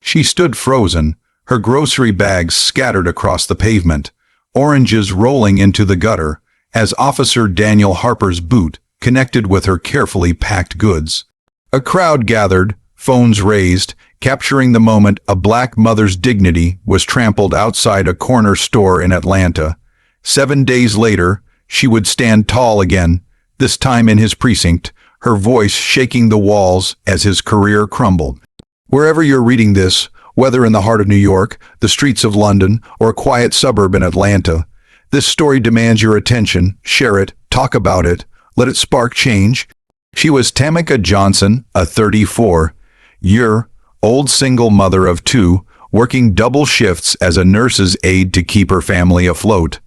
She stood frozen, her grocery bags scattered across the pavement, oranges rolling into the gutter, as Officer Daniel Harper's boot connected with her carefully packed goods. A crowd gathered, phones raised, capturing the moment a black mother's dignity was trampled outside a corner store in Atlanta. 7 days later, she would stand tall again, this time in his precinct, her voice shaking the walls as his career crumbled. Wherever you're reading this, whether in the heart of New York, the streets of London, or a quiet suburb in Atlanta, this story demands your attention. Share it, talk about it, let it spark change. She was Tamika Johnson, a 34-year old single mother of two, working double shifts as a nurse's aide to keep her family afloat.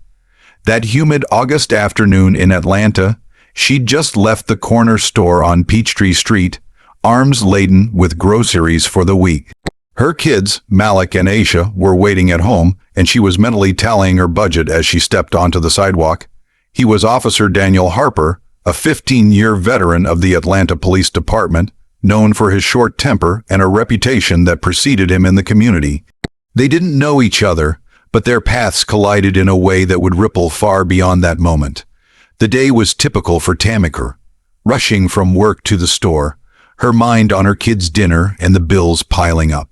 That humid August afternoon in Atlanta, she'd just left the corner store on Peachtree Street, arms laden with groceries for the week. Her kids, Malik and Aisha, were waiting at home, and she was mentally tallying her budget as she stepped onto the sidewalk. He was Officer Daniel Harper, a 15-year veteran of the Atlanta Police Department, known for his short temper and a reputation that preceded him in the community. They didn't know each other, but their paths collided in a way that would ripple far beyond that moment. The day was typical for Tamika, rushing from work to the store, her mind on her kids' dinner and the bills piling up.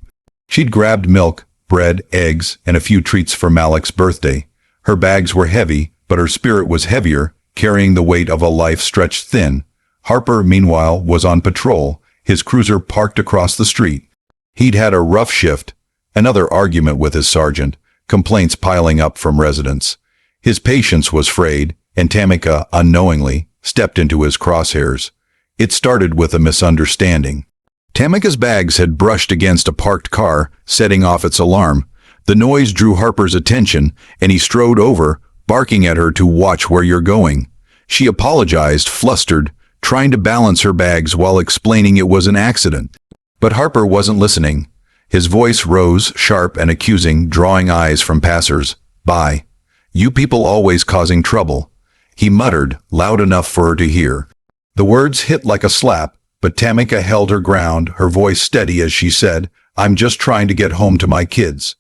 She'd grabbed milk, bread, eggs, and a few treats for Malik's birthday. Her bags were heavy, but her spirit was heavier, carrying the weight of a life stretched thin. Harper, meanwhile, was on patrol, his cruiser parked across the street. He'd had a rough shift, another argument with his sergeant, complaints piling up from residents. His patience was frayed, and Tamika, unknowingly, stepped into his crosshairs. It started with a misunderstanding. Tamika's bags had brushed against a parked car, setting off its alarm. The noise drew Harper's attention, and he strode over, barking at her to watch where you're going. She apologized, flustered, trying to balance her bags while explaining it was an accident. But Harper wasn't listening. His voice rose, sharp and accusing, drawing eyes from passers-by. "You people always causing trouble," he muttered, loud enough for her to hear. The words hit like a slap, but Tamika held her ground, her voice steady as she said, "I'm just trying to get home to my kids."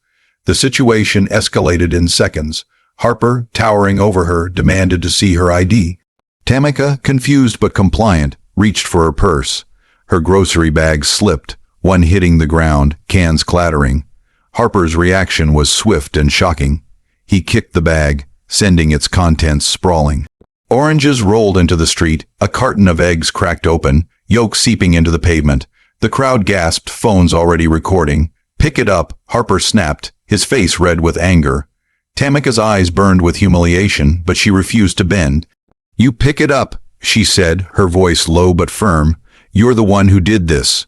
The situation escalated in seconds. Harper, towering over her, demanded to see her ID. Tamika, confused but compliant, reached for her purse. Her grocery bags slipped, one hitting the ground, cans clattering. Harper's reaction was swift and shocking. He kicked the bag, sending its contents sprawling. Oranges rolled into the street, a carton of eggs cracked open, yolk seeping into the pavement. The crowd gasped, phones already recording. "Pick it up," Harper snapped, his face red with anger. Tamika's eyes burned with humiliation, but she refused to bend. "You pick it up," she said, her voice low but firm. "You're the one who did this."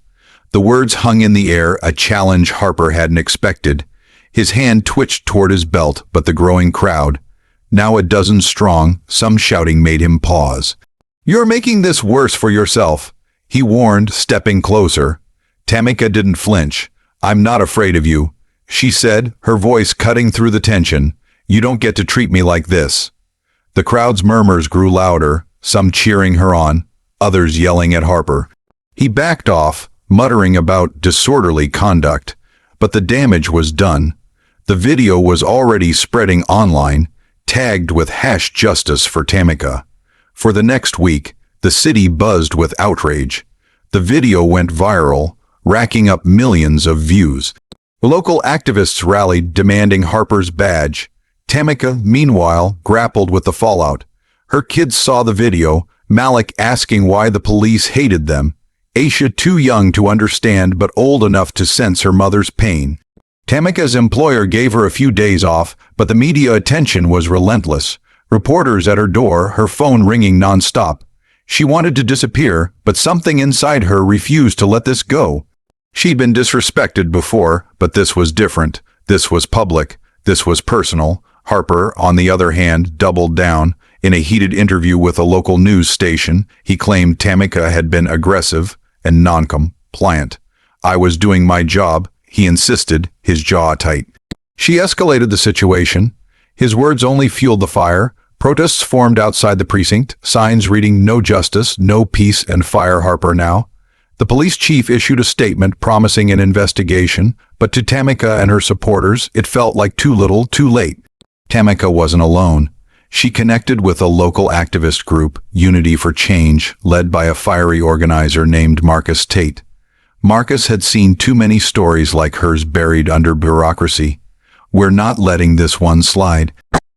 The words hung in the air, a challenge Harper hadn't expected. His hand twitched toward his belt, but the growing crowd, now a dozen strong, some shouting, made him pause. "You're making this worse for yourself," he warned, stepping closer. Tamika didn't flinch. "I'm not afraid of you," she said, her voice cutting through the tension. "You don't get to treat me like this." The crowd's murmurs grew louder, some cheering her on, others yelling at Harper. He backed off, muttering about disorderly conduct, but the damage was done. The video was already spreading online, tagged with #justice for Tamika. For the next week, the city buzzed with outrage. The video went viral, racking up millions of views. Local activists rallied, demanding Harper's badge. Tamika, meanwhile, grappled with the fallout. Her kids saw the video, Malik asking why the police hated them, Aisha too young to understand but old enough to sense her mother's pain. Tamika's employer gave her a few days off, but the media attention was relentless. Reporters at her door, her phone ringing nonstop. She wanted to disappear, but something inside her refused to let this go. She'd been disrespected before, but this was different. This was public. This was personal. Harper, on the other hand, doubled down. In a heated interview with a local news station, he claimed Tamika had been aggressive and non-compliant. "I was doing my job," he insisted, his jaw tight. She escalated the situation. His words only fueled the fire. Protests formed outside the precinct, signs reading "No justice, no peace, and fire Harper now." The police chief issued a statement promising an investigation, but to Tamika and her supporters, it felt like too little, too late. Tamika wasn't alone. She connected with a local activist group, Unity for Change, led by a fiery organizer named Marcus Tate. Marcus had seen too many stories like hers buried under bureaucracy. "We're not letting this one slide,"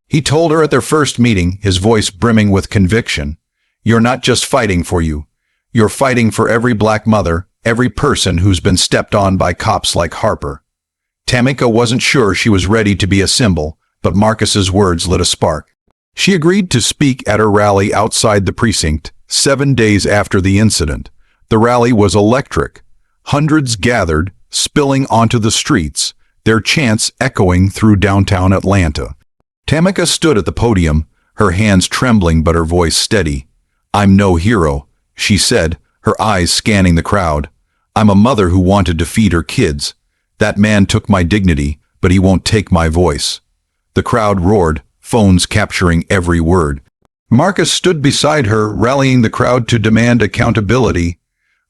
he told her at their first meeting, his voice brimming with conviction. "You're not just fighting for you. You're fighting for every black mother, every person who's been stepped on by cops like Harper." Tamika wasn't sure she was ready to be a symbol, but Marcus's words lit a spark. She agreed to speak at a rally outside the precinct 7 days after the incident. The rally was electric. Hundreds gathered, spilling onto the streets, their chants echoing through downtown Atlanta. Tamika stood at the podium, her hands trembling but her voice steady. "I'm no hero," she said, her eyes scanning the crowd. "I'm a mother who wanted to feed her kids. That man took my dignity, but he won't take my voice." The crowd roared, phones capturing every word. Marcus stood beside her, rallying the crowd to demand accountability.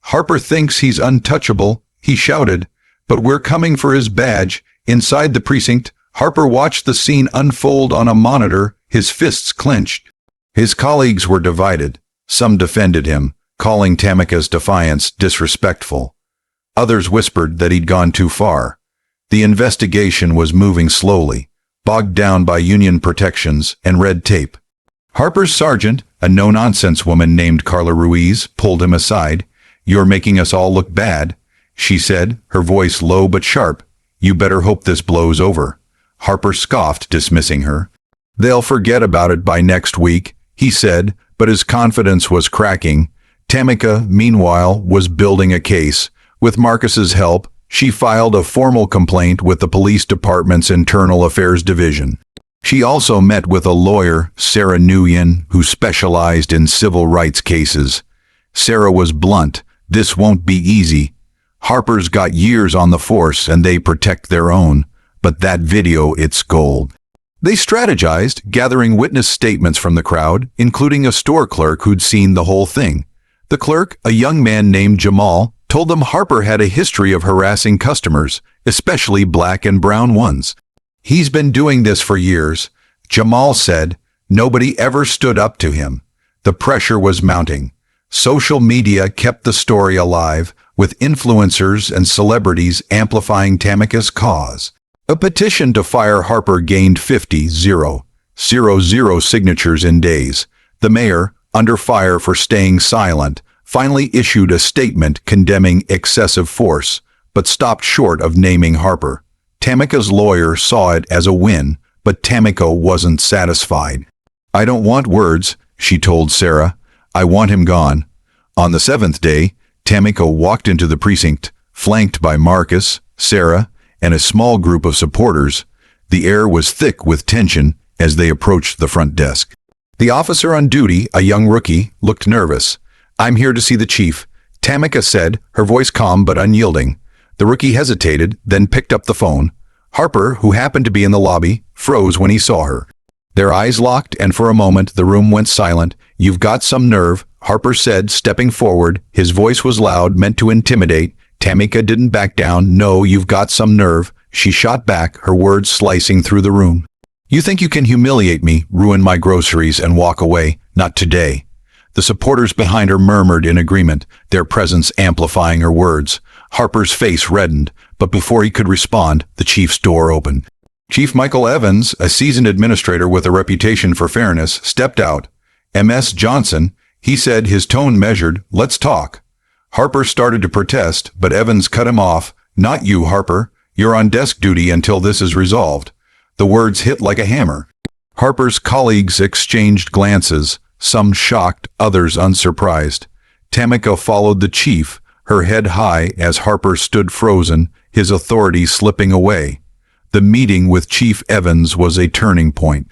"Harper thinks he's untouchable," he shouted, "but we're coming for his badge." Inside the precinct, Harper watched the scene unfold on a monitor, his fists clenched. His colleagues were divided. Some defended him, calling Tamika's defiance disrespectful. Others whispered that he'd gone too far. The investigation was moving slowly, bogged down by union protections and red tape. Harper's sergeant, a no-nonsense woman named Carla Ruiz, pulled him aside. "You're making us all look bad," she said, her voice low but sharp. "You better hope this blows over." Harper scoffed, dismissing her. "They'll forget about it by next week," he said, but his confidence was cracking. Tamika, meanwhile, was building a case. With Marcus's help, she filed a formal complaint with the police department's Internal Affairs Division. She also met with a lawyer, Sarah Nguyen, who specialized in civil rights cases. Sarah was blunt. "This won't be easy. Harper's got years on the force and they protect their own. But that video, it's gold." They strategized, gathering witness statements from the crowd, including a store clerk who'd seen the whole thing. The clerk, a young man named Jamal, told them Harper had a history of harassing customers, especially black and brown ones. "He's been doing this for years," Jamal said. Nobody ever stood up to him. The pressure was mounting. Social media kept the story alive, with influencers and celebrities amplifying Tamika's cause. A petition to fire Harper gained 50,000 signatures in days. The mayor, under fire for staying silent, finally issued a statement condemning excessive force, but stopped short of naming Harper. Tamika's lawyer saw it as a win, but Tamika wasn't satisfied. "I don't want words," she told Sarah. "I want him gone." On the 7th day, Tamika walked into the precinct, flanked by Marcus, Sarah, and a small group of supporters. The air was thick with tension as they approached the front desk. The officer on duty, a young rookie, looked nervous. "I'm here to see the chief," Tamika said, her voice calm but unyielding. The rookie hesitated, then picked up the phone. Harper, who happened to be in the lobby, froze when he saw her. Their eyes locked, and for a moment the room went silent. "You've got some nerve," Harper said, stepping forward. His voice was loud, meant to intimidate. Tamika didn't back down. "No, you've got some nerve," she shot back, her words slicing through the room. "You think you can humiliate me, ruin my groceries, and walk away? Not today." The supporters behind her murmured in agreement, their presence amplifying her words. Harper's face reddened, but before he could respond, the chief's door opened. Chief Michael Evans, a seasoned administrator with a reputation for fairness, stepped out. "MS Johnson," he said, his tone measured, "let's talk." Harper started to protest, but Evans cut him off. "Not you, Harper. You're on desk duty until this is resolved." The words hit like a hammer. Harper's colleagues exchanged glances, some shocked, others unsurprised. Tamika followed the chief, her head high as Harper stood frozen, his authority slipping away. The meeting with Chief Evans was a turning point.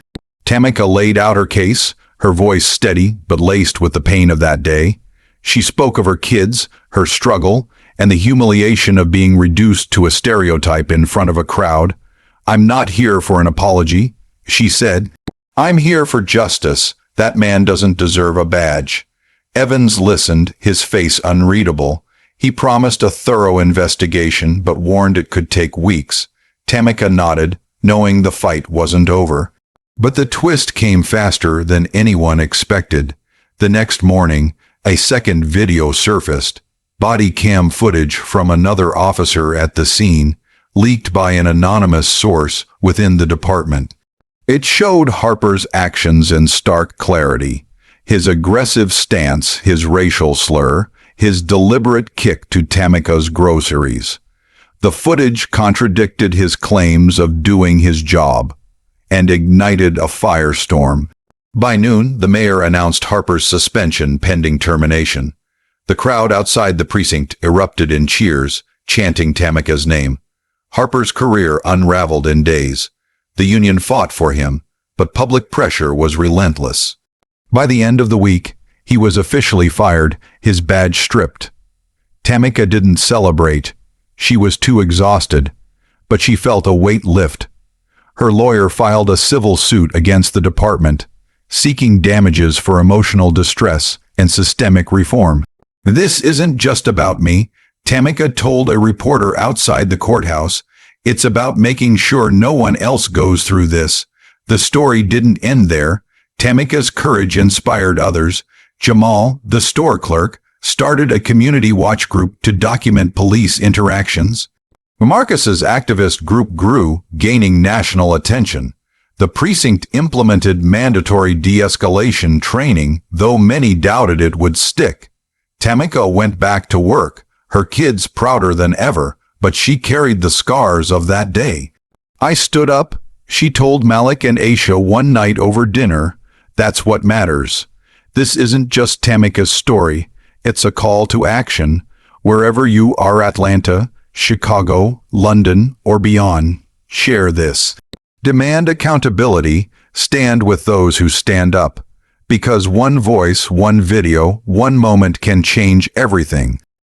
Tamika laid out her case, her voice steady but laced with the pain of that day. She spoke of her kids, her struggle, and the humiliation of being reduced to a stereotype in front of a crowd. "I'm not here for an apology," she said. "I'm here for justice. That man doesn't deserve a badge." Evans listened, his face unreadable. He promised a thorough investigation, but warned it could take weeks. Tamika nodded, knowing the fight wasn't over. But the twist came faster than anyone expected. The next morning, a second video surfaced. Body cam footage from another officer at the scene, leaked by an anonymous source within the department. It showed Harper's actions in stark clarity. His aggressive stance, his racial slur, his deliberate kick to Tamika's groceries. The footage contradicted his claims of doing his job and ignited a firestorm. By noon, the mayor announced Harper's suspension pending termination. The crowd outside the precinct erupted in cheers, chanting Tamika's name. Harper's career unraveled in days. The union fought for him, but public pressure was relentless. By the end of the week, he was officially fired, his badge stripped. Tamika didn't celebrate. She was too exhausted, but she felt a weight lift. Her lawyer filed a civil suit against the department, seeking damages for emotional distress and systemic reform. "This isn't just about me," Tamika told a reporter outside the courthouse. "It's about making sure no one else goes through this." The story didn't end there. Tamika's courage inspired others. Jamal, the store clerk, started a community watch group to document police interactions. Marcus's activist group grew, gaining national attention. The precinct implemented mandatory de-escalation training, though many doubted it would stick. Tamika went back to work, her kids prouder than ever, but she carried the scars of that day. "I stood up," she told Malik and Aisha one night over dinner. "That's what matters." This isn't just Tamika's story. It's a call to action. Wherever you are, Atlanta, Chicago, London, or beyond, share this. Demand accountability. Stand with those who stand up. Because one voice, one video, one moment can change everything.